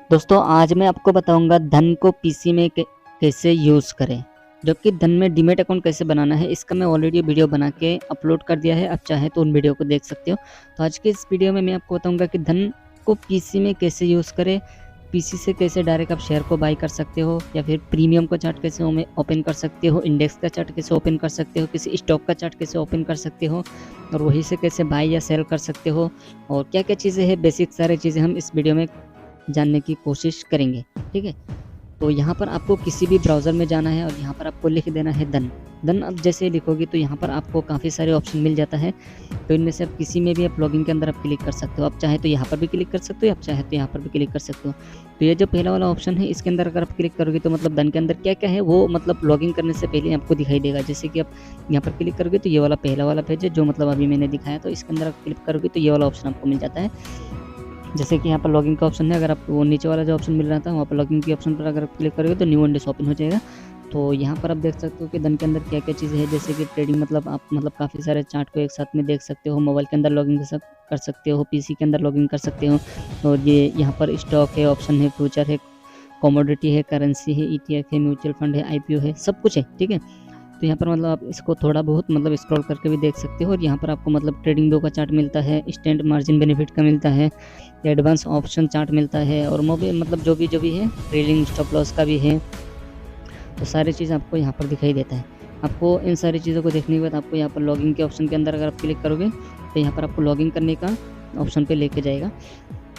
दोस्तों आज मैं आपको बताऊंगा धन को पीसी में कैसे यूज़ करें, जबकि धन में डीमैट अकाउंट कैसे बनाना है। इसका मैं ऑलरेडी वीडियो बना के अपलोड कर दिया है, आप चाहे तो उन वीडियो को देख सकते हो। तो आज के इस वीडियो में मैं आपको बताऊंगा कि धन को पीसी में कैसे यूज़ करें, पीसी से कैसे डायरेक्ट आप शेयर को बाई कर सकते हो, या फिर प्रीमियम का चार्ट कैसे ओपन कर सकते हो, इंडेक्स का चार्ट कैसे ओपन कर सकते हो, किसी स्टॉक का चार्ट कैसे ओपन कर सकते हो, और वहीं से कैसे बाई या सेल कर सकते हो, और क्या क्या चीज़ें हैं, बेसिक सारी चीज़ें हम इस वीडियो में जानने की कोशिश करेंगे। ठीक है, तो यहाँ पर आपको किसी भी ब्राउज़र में जाना है और यहाँ पर आपको लिख देना है धन। धन अब जैसे लिखोगे तो यहाँ पर आपको काफ़ी सारे ऑप्शन मिल जाता है। तो इनमें से आप किसी में भी आप लॉगिन के अंदर आप क्लिक कर सकते हो। आप चाहे तो यहाँ पर भी क्लिक कर सकते हो, आप चाहे तो यहाँ पर भी क्लिक कर सकते हो। तो ये जो पहला वाला ऑप्शन है, इसके अंदर अगर आप क्लिक करोगे तो मतलब धन के अंदर क्या क्या है वो मतलब लॉगिन करने से पहले आपको दिखाई देगा। जैसे कि आप यहाँ पर क्लिक करोगे तो ये वाला पहला वाला पेज है जो मतलब अभी मैंने दिखाया, तो इसके अंदर आप क्लिक करोगे तो ये वाला ऑप्शन आपको मिल जाता है। जैसे कि यहाँ पर लॉगिन का ऑप्शन है, अगर आप वो नीचे वाला जो ऑप्शन मिल रहा था वहाँ पर लॉगिन के ऑप्शन पर अगर आप क्लिक करोगे तो न्यू विंडोज ओपन हो जाएगा। तो यहाँ पर आप देख सकते हो कि धन के अंदर क्या क्या चीज़ें हैं, जैसे कि ट्रेडिंग, मतलब आप मतलब काफ़ी सारे चार्ट को एक साथ में देख सकते हो। मोबाइल के अंदर लॉगिन कर सकते हो, पीसी के अंदर लॉगिन कर सकते हो। और ये यहाँ पर स्टॉक है, ऑप्शन है, फ्यूचर है, कमोडिटी है, करेंसी है, ईटीएफ है, म्यूचुअल फंड है, आईपीओ है, सब कुछ है। ठीक है, तो यहाँ पर मतलब आप इसको थोड़ा बहुत मतलब स्क्रॉल करके भी देख सकते हो। और यहाँ पर आपको मतलब ट्रेडिंग व्यू का चार्ट मिलता है, स्टैंड मार्जिन बेनिफिट का मिलता है, एडवांस ऑप्शन चार्ट मिलता है, और मोबाइल मतलब जो भी है, ट्रेडिंग स्टॉप लॉस का भी है। तो सारी चीज़ आपको यहाँ पर दिखाई देता है। आपको इन सारी चीज़ों को देखने के बाद आपको यहाँ पर लॉगिन के ऑप्शन के अंदर अगर आप क्लिक करोगे तो यहाँ पर आपको लॉगिन करने का ऑप्शन पे लेके जाएगा।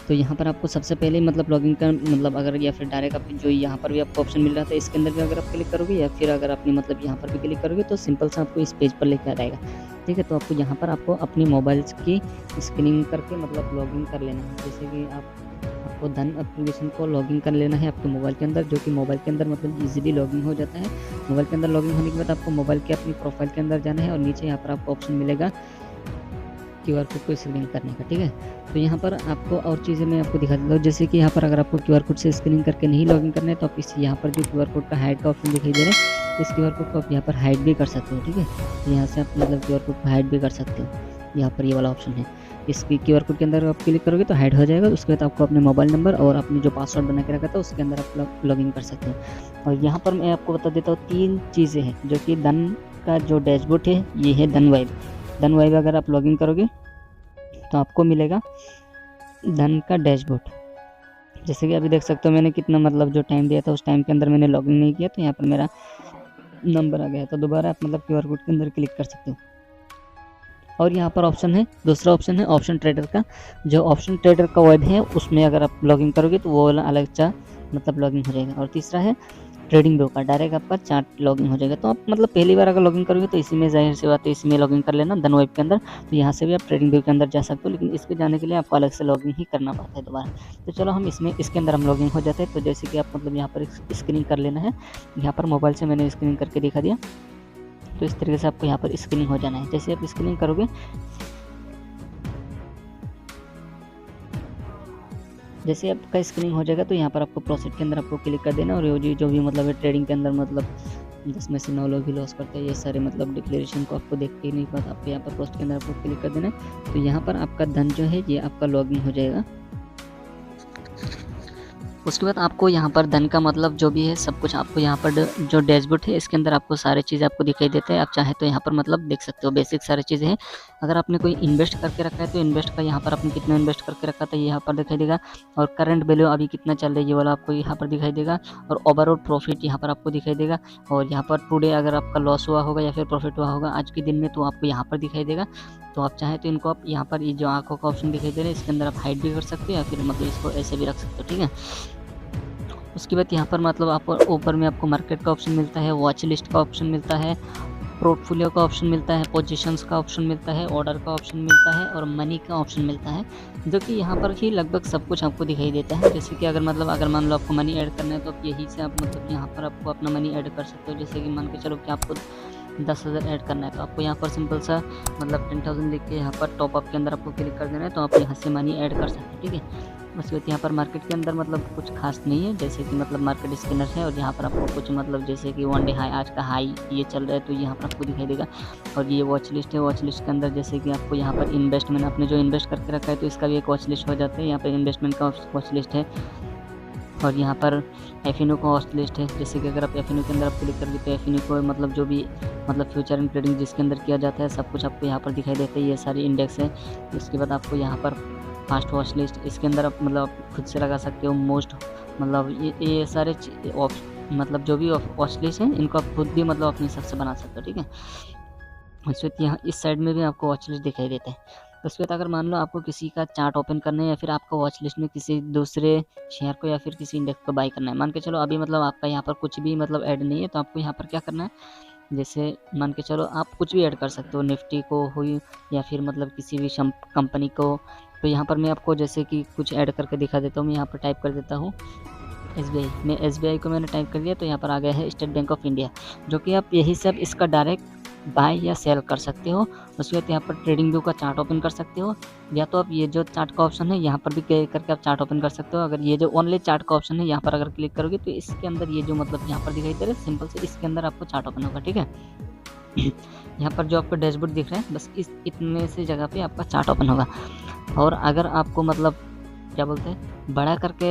तो यहाँ पर आपको सबसे पहले मतलब लॉगिन का मतलब अगर, या फिर डायरेक्ट आप जो यहाँ पर भी आपको ऑप्शन मिल रहा था इसके अंदर भी अगर आप क्लिक करोगे, या फिर अगर आपने मतलब यहाँ पर भी क्लिक करोगे तो सिंपल सा आपको इस पेज पर लेके आ जाएगा। ठीक है, तो आपको यहाँ पर आपको अपनी मोबाइल की स्क्रीनिंग करके मतलब लॉगिन कर लेना है। जैसे कि आपको धन एप्लीकेशन को लॉगिन कर लेना है आपके मोबाइल के अंदर, जो कि मोबाइल के अंदर मतलब इजीली लॉगिन हो जाता है। मोबाइल के अंदर लॉगिन होने के बाद आपको मोबाइल के अपनी प्रोफाइल के अंदर जाना है, और नीचे यहाँ पर आपको ऑप्शन मिलेगा QR कोड को स्कैन करने का। ठीक है, तो यहाँ पर आपको और चीज़ें मैं आपको दिखा देता हूँ। जैसे कि यहाँ पर अगर आपको QR कोड से स्कैनिंग करके नहीं लॉगिन करना है तो आप इस यहाँ पर जो QR कोड का हाइड का ऑप्शन दिखाई दे रहा है, इस QR कोड को आप यहाँ पर हाइड भी कर सकते हो। ठीक है, तो यहाँ से आप मतलब QR कोड को हाइड भी कर सकते हो। यहाँ पर ये वाला ऑप्शन है, इस QR कोड के अंदर आप क्लिक करोगे तो हाइड हो जाएगा। उसके बाद आपको अपने मोबाइल नंबर और अपने जो पासवर्ड बना के रखा था उसके अंदर आप लॉगिन कर सकते हो। और यहाँ पर मैं आपको बता देता हूँ 3 चीज़ें हैं, जो कि धन का जो डैशबोर्ड है ये है धन वाइब। धन वाइब अगर आप लॉगिन करोगे तो आपको मिलेगा धन का डैशबोर्ड। जैसे कि अभी देख सकते हो मैंने कितना मतलब जो टाइम दिया था उस टाइम के अंदर मैंने लॉगिन नहीं किया, तो यहाँ पर मेरा नंबर आ गया। तो दोबारा आप मतलब QR कोड के अंदर क्लिक कर सकते हो। और यहाँ पर ऑप्शन है, दूसरा ऑप्शन है ऑप्शन ट्रेडर का। जो ऑप्शन ट्रेडर का वेब है उसमें अगर आप लॉगिन करोगे तो वो वाला अलग सा मतलब लॉगिन हो जाएगा। और तीसरा है ट्रेडिंग व्यू का, डायरेक्ट आपका चार्ट लॉगिन हो जाएगा। तो आप मतलब पहली बार अगर लॉगिन करोगे तो इसी में जाहिर सी बात है इसी में लॉगिन कर लेना धन वेब के अंदर। तो यहाँ से भी आप ट्रेडिंग व्यू के अंदर जा सकते हो, लेकिन इसके जाने के लिए आपको अलग से लॉगिन ही करना पड़ता है दोबारा। तो चलो हम इसके अंदर हम लॉगिन हो जाते हैं। तो जैसे कि आप मतलब यहाँ पर स्क्रीनिंग कर लेना है, यहाँ पर मोबाइल से मैंने स्क्रीनिंग करके दिखा दिया। तो इस तरीके से आपको यहाँ पर स्क्रीनिंग हो जाना है। जैसे आप स्क्रीनिंग करोगे, जैसे आपका स्क्रीनिंग हो जाएगा तो यहाँ पर आपको प्रोसीड के अंदर आपको क्लिक कर देना। और जो भी मतलब है ट्रेडिंग के अंदर मतलब 10 में से 9 लोग ही लॉस करते हैं, ये सारे मतलब डिक्लेरेशन को आपको देख के नहीं पता, आपको यहाँ पर पोस्ट के अंदर आपको क्लिक कर देना है। तो यहाँ पर आपका धन जो है ये आपका लॉगिन हो जाएगा। उसके बाद आपको यहाँ पर धन का मतलब जो भी है सब कुछ आपको यहाँ पर जो डैशबोर्ड है इसके अंदर आपको सारी चीज़ें आपको दिखाई देते हैं। आप चाहे तो यहाँ पर मतलब देख सकते हो, बेसिक सारी चीज़ें हैं। अगर आपने कोई इन्वेस्ट करके रखा है तो इन्वेस्ट का यहाँ पर आपने कितना इन्वेस्ट करके रखा था यहाँ पर दिखाई देगा। और करंट वैल्यू अभी कितना चल रहा है ये वाला आपको यहाँ पर दिखाई देगा। और ओवरऑल प्रॉफिट यहाँ पर आपको दिखाई देगा। और यहाँ पर टुडे अगर आपका लॉस हुआ होगा या फिर प्रॉफिट हुआ होगा आज के दिन में तो आपको यहाँ पर दिखाई देगा। तो आप चाहे तो इनको आप यहाँ पर ये जो आंखों का ऑप्शन दिखाई दे रहा है इसके अंदर आप हाइड भी कर सकते हो, या फिर मतलब इसको ऐसे भी रख सकते हो। ठीक है, उसके बाद यहाँ पर मतलब आप ऊपर में आपको मार्केट का ऑप्शन मिलता है, वॉच लिस्ट का ऑप्शन मिलता है, पोर्टफोलियो का ऑप्शन मिलता है, पोजीशंस का ऑप्शन मिलता है, ऑर्डर का ऑप्शन मिलता है, और मनी का ऑप्शन मिलता है, जो कि यहाँ पर ही लगभग सब कुछ आपको दिखाई देता है। जैसे कि अगर मान लो आपको मनी ऐड करना है तो आप यही से आप मतलब यहाँ पर आपको अपना मनी ऐड कर सकते हो। जैसे कि मान के चलो कि आपको 10,000 ऐड करना है तो आपको यहाँ पर सिंपल सा मतलब 10,000 लिख के यहाँ पर टॉपअप के अंदर आपको क्लिक कर देना है, तो आप यहाँ से मनी ऐड कर सकते हैं। ठीक है, उसके बाद यहाँ पर मार्केट के अंदर मतलब कुछ खास नहीं है, जैसे कि मतलब मार्केट स्कैनर है। और यहाँ पर आपको कुछ मतलब जैसे कि वन डे हाई, आज का हाई ये चल रहा है तो यहाँ पर आपको दिखाई देगा। और ये वॉच लिस्ट है, वॉच लिस्ट के अंदर जैसे कि आपको यहाँ पर इन्वेस्टमेंट आपने जो इन्वेस्ट करके रखा है तो इसका भी एक वॉच लिस्ट हो जाता है। यहाँ पर इन्वेस्टमेंट का वॉच लिस्ट है। और यहाँ पर एफिनो का हॉस्ट लिस्ट है। जैसे कि अगर आप एफिनो के अंदर आप क्लिक करेंगे तो एफिनो को मतलब जो भी मतलब फ्यूचर एंड ट्रेडिंग जिसके अंदर किया जाता है सब कुछ आपको यहाँ पर दिखाई देता है। ये सारी इंडेक्स है। उसके बाद आपको यहाँ पर फास्ट वॉच लिस्ट, इसके अंदर आप मतलब आप खुद से लगा सकते हो। मोस्ट मतलब ये सारे मतलब जो भी वॉच लिस्ट है इनको आप खुद भी मतलब अपने हिसाब से बना सकते हो, ठीक है। उसके बाद यहाँ इस साइड में भी आपको वॉच लिस्ट दिखाई देता है। उसके बाद अगर मान लो आपको किसी का चार्ट ओपन करना है या फिर आपका वॉच लिस्ट में किसी दूसरे शेयर को या फिर किसी इंडेक्स को बाय करना है, मान के चलो अभी मतलब आपका यहाँ पर कुछ भी मतलब ऐड नहीं है, तो आपको यहाँ पर क्या करना है, जैसे मान के चलो आप कुछ भी ऐड कर सकते हो, निफ्टी को हुई या फिर मतलब किसी भी कंपनी को। तो यहाँ पर मैं आपको जैसे कि कुछ ऐड करके दिखा देता हूँ। मैं यहाँ पर टाइप कर देता हूँ SBI। मैं SBI को मैंने टाइप कर दिया तो यहाँ पर आ गया है स्टेट बैंक ऑफ इंडिया, जो कि आप यही सब इसका डायरेक्ट बाय या सेल कर सकते हो। उसके बाद यहाँ पर ट्रेडिंग व्यू का चार्ट ओपन कर सकते हो, या तो आप ये जो चार्ट का ऑप्शन है यहाँ पर भी क्लिक करके आप चार्ट ओपन कर सकते हो। अगर ये जो ओनली चार्ट का ऑप्शन है यहाँ पर अगर क्लिक करोगे तो इसके अंदर ये जो मतलब यहाँ पर दिखाई दे रहा है सिंपल से, इसके अंदर आपको चार्ट ओपन होगा, ठीक है। यहाँ पर जो आपको डैशबोर्ड दिख रहा है बस इतने से जगह पे आपका चार्ट ओपन होगा। और अगर आपको मतलब क्या बोलते हैं बड़ा करके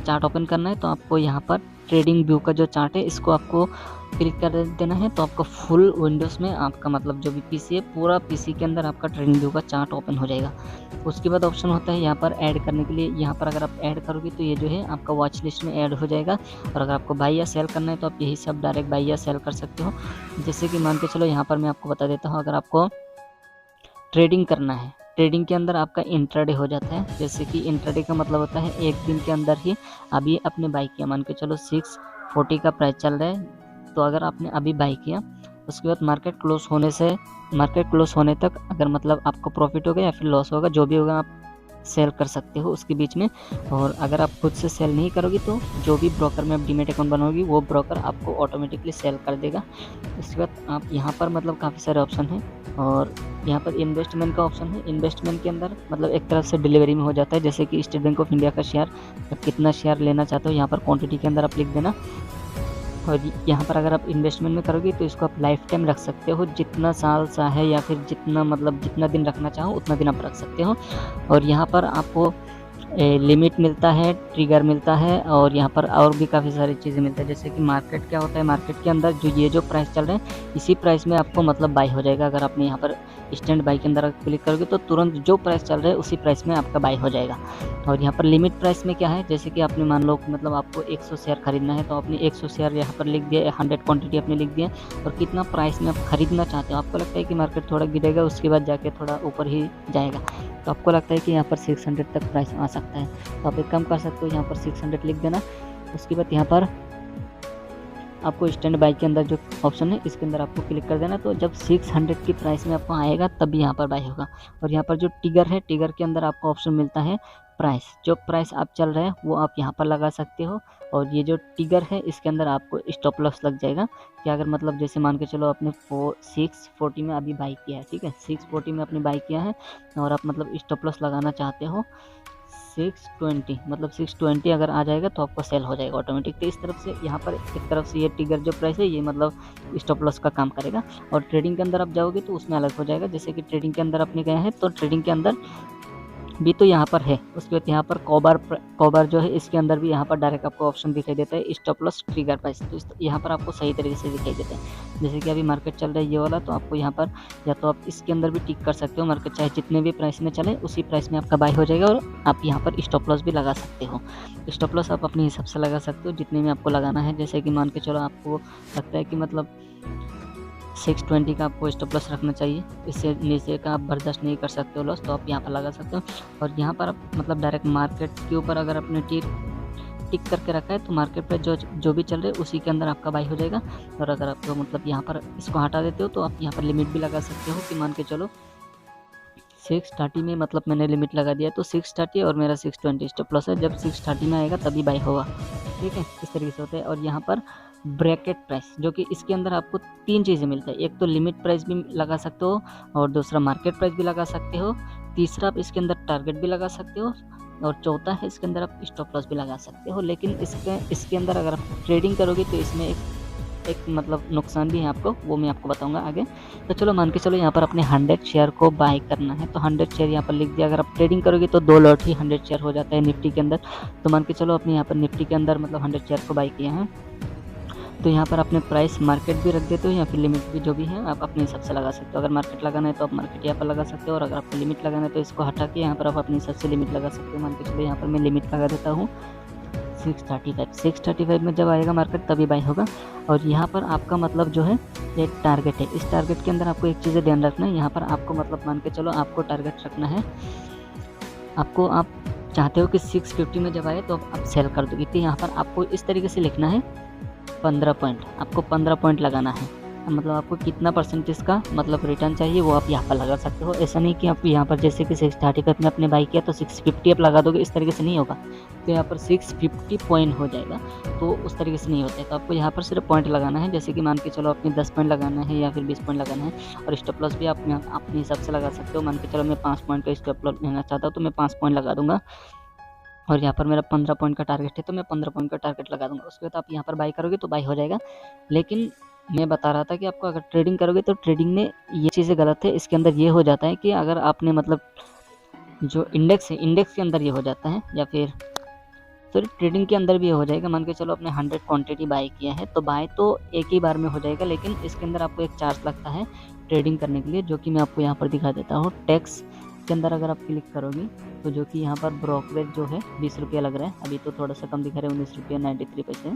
चार्ट ओपन करना है तो आपको यहाँ पर ट्रेडिंग व्यू का जो चार्ट है इसको आपको क्लिक कर देना है, तो आपका फुल विंडोज़ में आपका मतलब जो भी पीसी है पूरा पीसी के अंदर आपका ट्रेडिंग व्यू का चार्ट ओपन हो जाएगा। उसके बाद ऑप्शन होता है यहाँ पर ऐड करने के लिए। यहाँ पर अगर आप ऐड करोगे तो ये जो है आपका वॉच लिस्ट में ऐड हो जाएगा। और अगर आपको बाई या सेल करना है तो आप यही सब डायरेक्ट बाई या सेल कर सकते हो। जैसे कि मान के चलो यहाँ पर मैं आपको बता देता हूँ, अगर आपको ट्रेडिंग करना है, ट्रेडिंग के अंदर आपका इंट्राडे हो जाता है। जैसे कि इंट्राडे का मतलब होता है एक दिन के अंदर ही अभी आपने बाई किया, मान के चलो 640 का प्राइस चल रहा है, तो अगर आपने अभी बाई किया उसके बाद मार्केट क्लोज होने तक अगर मतलब आपको प्रॉफिट होगा या फिर लॉस होगा जो भी होगा आप सेल कर सकते हो उसके बीच में। और अगर आप खुद से सेल नहीं करोगे तो जो भी ब्रोकर में आप डीमेट अकाउंट बनाओगी वो ब्रोकर आपको ऑटोमेटिकली सेल कर देगा। उसके बाद आप यहाँ पर मतलब काफ़ी सारे ऑप्शन हैं। और यहाँ पर इन्वेस्टमेंट का ऑप्शन है। इन्वेस्टमेंट के अंदर मतलब एक तरफ से डिलीवरी में हो जाता है, जैसे कि स्टेट बैंक ऑफ इंडिया का शेयर, आप कितना शेयर लेना चाहते हो यहाँ पर क्वांटिटी के अंदर आप लिख देना। और यहाँ पर अगर आप इन्वेस्टमेंट में करोगे तो इसको आप लाइफ टाइम रख सकते हो, जितना साल चाहे या फिर जितना मतलब जितना दिन रखना चाहो उतना दिन आप रख सकते हो। और यहाँ पर आपको लिमिट मिलता है, ट्रिगर मिलता है, और यहाँ पर और भी काफ़ी सारी चीज़ें मिलती है। जैसे कि मार्केट क्या होता है, मार्केट के अंदर जो प्राइस चल रहे हैं इसी प्राइस में आपको मतलब बाई हो जाएगा। अगर आपने यहाँ पर स्टैंड बाई के अंदर क्लिक करोगे तो तुरंत जो प्राइस चल रहा है उसी प्राइस में आपका बाई हो जाएगा। और यहाँ पर लिमिट प्राइस में क्या है, जैसे कि आपने मान लो मतलब आपको 100 शेयर खरीदना है तो आपने 100 शेयर यहाँ पर लिख दिया, 100 क्वांटिटी आपने लिख दिया और कितना प्राइस में आप खरीदना चाहते हो। आपको लगता है कि मार्केट थोड़ा गिरेगा उसके बाद जाके थोड़ा ऊपर ही जाएगा, तो आपको लगता है कि यहाँ पर 600 तक प्राइस आ सकता है, तो आप एक काम कर सकते हो, यहाँ पर 600 लिख देना। उसके बाद यहाँ पर आपको स्टैंड बाई के अंदर जो ऑप्शन है इसके अंदर आपको क्लिक कर देना। तो जब 600 की प्राइस में आपको आएगा तभी यहाँ पर बाई होगा। और यहाँ पर जो टिगर है, टिगर के अंदर आपको ऑप्शन मिलता है प्राइस, जो प्राइस आप चल रहे हैं वो आप यहाँ पर लगा सकते हो। और ये जो टिगर है इसके अंदर आपको स्टॉप लॉस लग जाएगा कि अगर मतलब जैसे मान के चलो आपने 640 में अभी बाई किया है, ठीक है, 640 में आपने बाई किया है और आप मतलब स्टॉप लॉस लगाना चाहते हो 620, मतलब 620 अगर आ जाएगा तो आपको सेल हो जाएगा ऑटोमेटिक। तो इस तरफ से यहाँ पर एक तरफ से ये टिगर जो प्राइस है ये मतलब स्टॉप लॉस का काम करेगा। और ट्रेडिंग के अंदर आप जाओगे तो उसमें अलग हो जाएगा। जैसे कि ट्रेडिंग के अंदर अपने गए हैं तो ट्रेडिंग के अंदर भी तो यहाँ पर है। उसके बाद यहाँ पर कॉबर जो है इसके अंदर भी यहाँ पर डायरेक्ट आपको ऑप्शन दिखाई देता है स्टॉप लॉस ट्रिगर प्राइस, तो यहाँ पर आपको सही तरीके से दिखाई देता है। जैसे कि अभी मार्केट चल रहा है ये वाला, तो आपको यहाँ पर या तो आप इसके अंदर भी टिक कर सकते हो, मार्केट चाहे जितने भी प्राइस में चले उसी प्राइस में आपका बाय हो जाएगा। और आप यहाँ पर स्टॉप लॉस भी लगा सकते हो। स्टॉप लॉस आप अपने हिसाब से लगा सकते हो जितने में आपको लगाना है। जैसे कि मान के चलो आपको लगता है कि मतलब 620 का आपको स्टॉप लॉस रखना चाहिए, इससे नीचे का आप बर्दाश्त नहीं कर सकते हो लॉस, तो आप यहाँ पर लगा सकते हो। और यहाँ पर आप मतलब डायरेक्ट मार्केट के ऊपर अगर आपने टिक करके रखा है तो मार्केट पे जो भी चल रहा है उसी के अंदर आपका बाई हो जाएगा। और अगर आपको मतलब यहाँ पर इसको हटा देते हो तो आप यहाँ पर लिमिट भी लगा सकते हो कि मान के चलो 630 में मतलब मैंने लिमिट लगा दिया तो 630 और मेरा 620 स्टॉप लॉस है, जब 630 में आएगा तभी बाई होगा, ठीक है, इस तरीके से होता है। और यहाँ पर ब्रैकेट प्राइस, जो कि इसके अंदर आपको 3 चीज़ें मिलता है, एक तो लिमिट प्राइस भी लगा सकते हो और दूसरा मार्केट प्राइस भी लगा सकते हो, तीसरा आप इसके अंदर टारगेट भी लगा सकते हो और चौथा है इसके अंदर आप स्टॉप लॉस भी लगा सकते हो। लेकिन इसके अंदर अगर आप ट्रेडिंग करोगे तो इसमें एक एक मतलब नुकसान भी है आपको, वो मैं आपको बताऊंगा आगे। तो चलो मान के चलो यहाँ पर अपने 100 शेयर को बाई करना है, तो 100 शेयर यहाँ पर लिख दिया। अगर आप ट्रेडिंग करोगे तो 2 लॉट ही 100 शेयर हो जाता है निफ्टी के अंदर। तो मान के चलो अपने यहाँ पर निफ्टी के अंदर मतलब 100 शेयर को बाई किया है। तो यहाँ पर अपने प्राइस मार्केट भी रख देते हो या फिर लिमिट भी, जो भी है आप अपने हिसाब से लगा सकते हो। अगर मार्केट लगाना है तो आप मार्केट यहाँ पर लगा सकते हो, और अगर आपको लिमिट लगाना है तो इसको हटा के यहाँ पर आप अपने हिसाब से लिमिट लगा सकते हो। मान के चलो यहाँ पर मैं लिमिट लगा देता हूँ 635 में जब आएगा मार्केट तभी बाई होगा। और यहाँ पर आपका मतलब जो है एक टारगेट है, इस टारगेट के अंदर आपको एक चीज़ ध्यान रखना है। यहाँ पर आपको मतलब मान के चलो आपको टारगेट रखना है, आपको आप चाहते हो कि 650 में जब आए तो आप सेल कर दोगे। तो यहाँ पर आपको इस तरीके से लिखना है 15 पॉइंट, आपको 15 पॉइंट लगाना है। मतलब आपको कितना परसेंटेज का मतलब रिटर्न चाहिए वो आप यहाँ पर लगा सकते हो। ऐसा नहीं कि आप यहाँ पर जैसे कि 635 में अपने बाई किया तो 650 आप लगा दोगे, इस तरीके से नहीं होगा। तो यहाँ पर 650 पॉइंट हो जाएगा, तो उस तरीके से नहीं होता है। तो आपको यहाँ पर सिर्फ पॉइंट लगाना है, जैसे कि मान के चलो अपने 10 पॉइंट लगाना है या फिर 20 पॉइंट लगाना है। और स्टॉप लॉस भी आप अपने हिसाब से लगा सकते हो। मान के चलो मैं 5 पॉइंट का स्टॉप लॉस लेना चाहता हूँ तो मैं 5 पॉइंट लगा दूंगा, और यहाँ पर मेरा 15 पॉइंट का टारगेट है तो मैं 15 पॉइंट का टारगेट लगा दूंगा। उसके बाद आप यहाँ पर बाई करोगे तो बाई हो जाएगा। लेकिन मैं बता रहा था कि आपको अगर ट्रेडिंग करोगे तो ट्रेडिंग में ये चीज़ें गलत है। इसके अंदर ये हो जाता है कि अगर आपने मतलब जो इंडेक्स है, इंडेक्स के अंदर ये हो जाता है, या फिर सॉरी ट्रेडिंग के अंदर भी ये हो जाएगा। मान के चलो आपने 100 क्वांटिटी बाई किया है तो बाई तो एक ही बार में हो जाएगा, लेकिन इसके अंदर आपको एक चार्ज लगता है ट्रेडिंग करने के लिए, जो कि मैं आपको यहाँ पर दिखा देता हूँ। टैक्स के अंदर अगर आप क्लिक करोगे तो जो कि यहाँ पर ब्रोकरेज जो है 20 रुपया लग रहा है, अभी तो थोड़ा सा कम दिखा रहा है 19 रुपया 93 पैसे।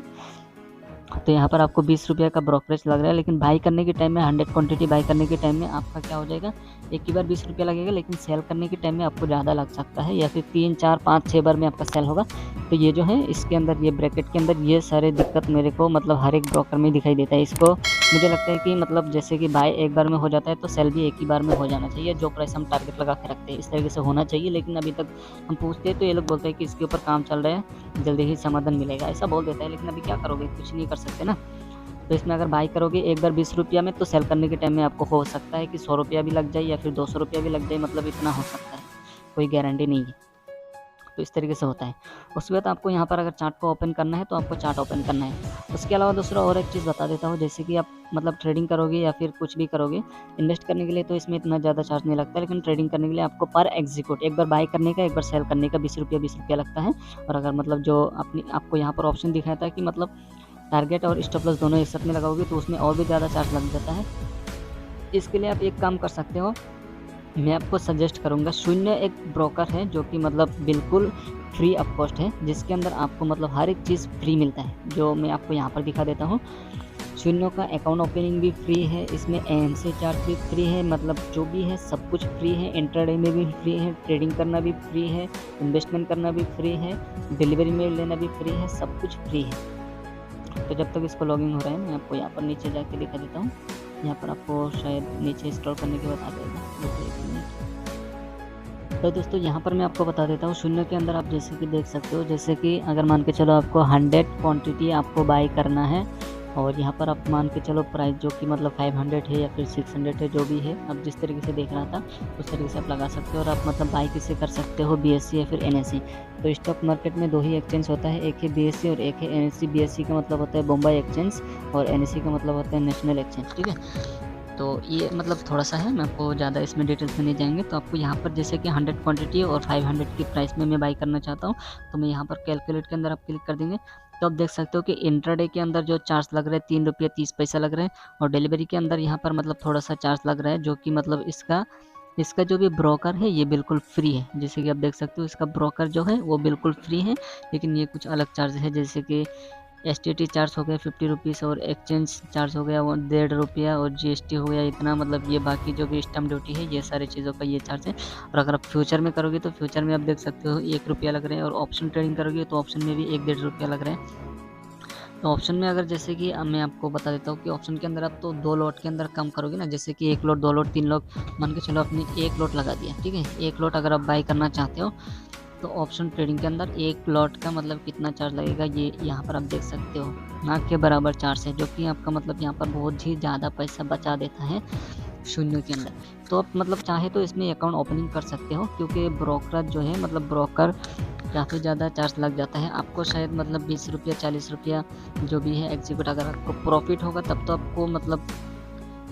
तो यहाँ पर आपको 20 रुपये का ब्रोकरेज लग रहा है, लेकिन बाई करने के टाइम में 100 क्वांटिटी बाई करने के टाइम में आपका क्या हो जाएगा, एक ही बार 20 रुपया लगेगा, लेकिन सेल करने के टाइम में आपको ज़्यादा लग सकता है, या फिर 3, 4, 5, 6 बार में आपका सेल होगा। तो ये जो है इसके अंदर ये ब्रैकेट के अंदर ये सारे दिक्कत मेरे को मतलब हर एक ब्रोकर में दिखाई देता है। इसको मुझे लगता है कि मतलब जैसे कि बाय एक बार में हो जाता है तो सेल भी एक ही बार में हो जाना चाहिए, जो प्राइस हम टारगेट लगा के रखते हैं इस तरीके से होना चाहिए। लेकिन अभी तक हम पूछते हैं तो ये लोग बोलते हैं कि इसके ऊपर काम चल रहा है, जल्दी ही समाधान मिलेगा, ऐसा बोल देता है। लेकिन अभी क्या करोगे, कुछ नहीं कर सकते ना। तो इसमें अगर बाई करोगे एक बार 20 रुपया में, तो सेल करने के टाइम में आपको हो सकता है कि 100 रुपया भी लग जाए या फिर 200 रुपया भी लग जाए, मतलब इतना हो सकता है, कोई गारंटी नहीं है। तो इस तरीके से होता है। उसके बाद आपको यहाँ पर अगर चार्ट को ओपन करना है तो आपको चार्ट ओपन करना है। उसके अलावा दूसरा और एक चीज़ बता देता हूँ, जैसे कि आप मतलब ट्रेडिंग करोगे या फिर कुछ भी करोगे, इन्वेस्ट करने के लिए तो इसमें इतना ज़्यादा चार्ज नहीं लगता, लेकिन ट्रेडिंग करने के लिए आपको पर एग्जीक्यूट एक बार बाई करने का, एक बार सेल करने का 20 रुपया लगता है। और अगर मतलब जो आपको यहाँ पर ऑप्शन दिखाया था कि मतलब टारगेट और स्टॉप लॉस दोनों एक साथ में लगाओगे तो उसमें और भी ज़्यादा चार्ज लग जाता है। इसके लिए आप एक काम कर सकते हो, मैं आपको सजेस्ट करूंगा, शून्य एक ब्रोकर है जो कि मतलब बिल्कुल फ्री ऑफ कॉस्ट है, जिसके अंदर आपको मतलब हर एक चीज़ फ्री मिलता है, जो मैं आपको यहाँ पर दिखा देता हूँ। शून्य का अकाउंट ओपनिंग भी फ्री है, इसमें एएमसी चार्ज भी फ्री है, मतलब जो भी है सब कुछ फ्री है। इंट्राडे में भी फ्री है, ट्रेडिंग करना भी फ्री है, इन्वेस्टमेंट करना भी फ्री है, डिलीवरी में लेना भी फ्री है, सब कुछ फ्री है। तो जब तक इसको लॉगिन हो रहा है मैं आपको यहाँ पर नीचे जाके दिखा देता हूँ। यहाँ पर आपको शायद नीचे स्क्रॉल करने के बाद आ जाएगा। तो दोस्तों यहाँ पर मैं आपको बता देता हूँ, शून्य के अंदर आप जैसे कि देख सकते हो, जैसे कि अगर मान के चलो आपको 100 क्वांटिटी आपको बाई करना है, और यहाँ पर आप मान के चलो प्राइस जो कि मतलब 500 है या फिर 600 है, जो भी है अब जिस तरीके से देख रहा था उस तरीके से आप लगा सकते हो। और आप मतलब बाई किसे कर सकते हो, BSE या फिर NSE। तो स्टॉक मार्केट में 2 ही एक्सचेंज होता है, एक है BSE और एक है NSE। BSE का मतलब होता है बॉम्बे एक्सचेंज और NSE का मतलब होता है नेशनल एक्सचेंज, ठीक है। तो ये मतलब थोड़ा सा है, मैं आपको ज़्यादा इसमें डिटेल्स में नहीं जाएंगे। तो आपको यहाँ पर जैसे कि 100 क्वांटिटी और 500 की प्राइस में मैं बाई करना चाहता हूँ, तो मैं यहाँ पर कैलकुलेट के अंदर आप क्लिक कर देंगे तो आप देख सकते हो कि इंट्राडे के अंदर जो चार्ज लग रहा है 3 रुपये 30 पैसा लग रहा है, और डिलीवरी के अंदर यहाँ पर मतलब थोड़ा सा चार्ज लग रहा है, जो कि मतलब इसका जो भी ब्रोकर है ये बिल्कुल फ्री है। जैसे कि आप देख सकते हो इसका ब्रोकर जो है वो बिल्कुल फ्री है, लेकिन ये कुछ अलग चार्ज है, जैसे कि STT चार्ज हो गया 50 रुपीज़, और एक्सचेंज चार्ज हो गया वो 1.5 रुपया, और GST हो गया इतना, मतलब ये बाकी जो भी स्टैम्प ड्यूटी है ये सारी चीज़ों का ये चार्ज है। और अगर आप फ्यूचर में करोगे तो फ्यूचर में आप देख सकते हो 1 रुपया लग रहा है, और ऑप्शन ट्रेडिंग करोगे तो ऑप्शन में भी 1-1.5 रुपया लग रहा है। तो ऑप्शन में अगर जैसे कि मैं आपको बता देता हूँ कि ऑप्शन के अंदर आप तो 2 लॉट के अंदर कम करोगे ना, जैसे कि 1 लॉट 2 लॉट 3 लॉट, मान के चलो आपने 1 लॉट लगा दिया, ठीक है। 1 लॉट अगर आप बाई करना चाहते हो तो ऑप्शन ट्रेडिंग के अंदर 1 लॉट का मतलब कितना चार्ज लगेगा ये यहाँ पर आप देख सकते हो, ना के बराबर चार्ज है, जो कि आपका मतलब यहाँ पर बहुत ही ज़्यादा पैसा बचा देता है। शून्य के अंदर। तो आप मतलब चाहे तो इसमें अकाउंट ओपनिंग कर सकते हो, क्योंकि ब्रोकर जो है मतलब ब्रोकर काफ़ी ज़्यादा चार्ज लग जाता है आपको, शायद मतलब 20 रुपया 40 रुपया जो भी है एग्जीक्यूट। अगर आपको प्रॉफिट होगा तब तो आपको मतलब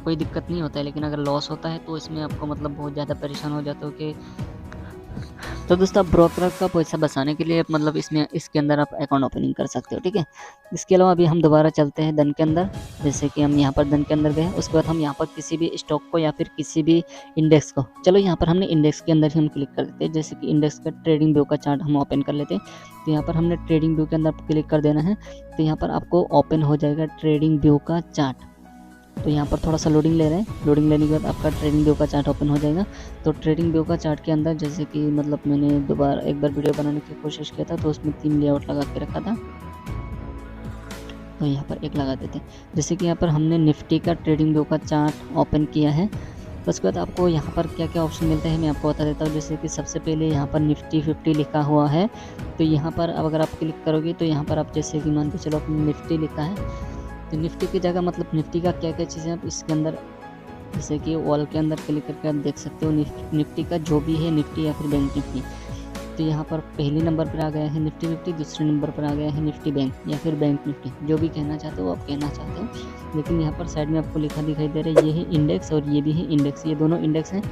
कोई दिक्कत नहीं होता है, लेकिन अगर लॉस होता है तो इसमें आपको मतलब बहुत ज़्यादा परेशान हो जाते हो कि। तो दोस्तों आप ब्रोकर का पैसा बचाने के लिए मतलब इसके अंदर आप अकाउंट ओपनिंग कर सकते हो, ठीक है। इसके अलावा अभी हम दोबारा चलते हैं धन के अंदर। जैसे कि हम यहाँ पर धन के अंदर गए, उसके बाद हम यहाँ पर किसी भी स्टॉक को या फिर किसी भी इंडेक्स को, चलो यहाँ पर हमने इंडेक्स के अंदर ही हम क्लिक कर देते हैं। जैसे कि इंडेक्स का ट्रेडिंग व्यू का चार्ट हम ओपन कर लेते हैं। तो यहाँ पर हमने ट्रेडिंग व्यू के अंदर क्लिक कर देना है। तो यहाँ पर आपको ओपन हो जाएगा ट्रेडिंग व्यू का चार्ट। तो यहाँ पर थोड़ा सा लोडिंग ले रहे हैं, लोडिंग लेने के बाद आपका ट्रेडिंग व्यू का चार्ट ओपन हो जाएगा। तो ट्रेडिंग व्यू का चार्ट के अंदर जैसे कि मतलब मैंने दोबारा एक बार वीडियो बनाने की कोशिश किया था, तो उसमें 3 लेआउट लगा के रखा था, तो यहाँ पर एक लगा देते हैं। जैसे कि यहाँ पर हमने निफ्टी का ट्रेडिंग व्यू का चार्ट ओपन किया है। तो उसके बाद आपको यहाँ पर क्या क्या ऑप्शन मिलता है मैं आपको बता देता हूँ। जैसे कि सबसे पहले यहाँ पर निफ्टी 50 लिखा हुआ है, तो यहाँ पर अब अगर आप क्लिक करोगे तो यहाँ पर आप जैसे कि मान के चलो निफ्टी लिखा है, तो निफ्टी की जगह मतलब निफ्टी का क्या क्या चीज़ें आप इसके अंदर जैसे कि वॉल के अंदर क्लिक करके आप देख सकते हो निफ्टी का जो भी है निफ्टी या फिर बैंक निफ्टी। तो यहाँ पर पहले नंबर पर आ गया है निफ्टी 50, दूसरे नंबर पर आ गया है निफ्टी बैंक या फिर बैंक निफ्टी, जो भी कहना चाहते हो आप कहना चाहते हो। लेकिन यहाँ पर साइड में आपको लिखा दिखाई दे रहा है ये है इंडेक्स और ये भी है इंडेक्स, ये दोनों इंडेक्स हैं।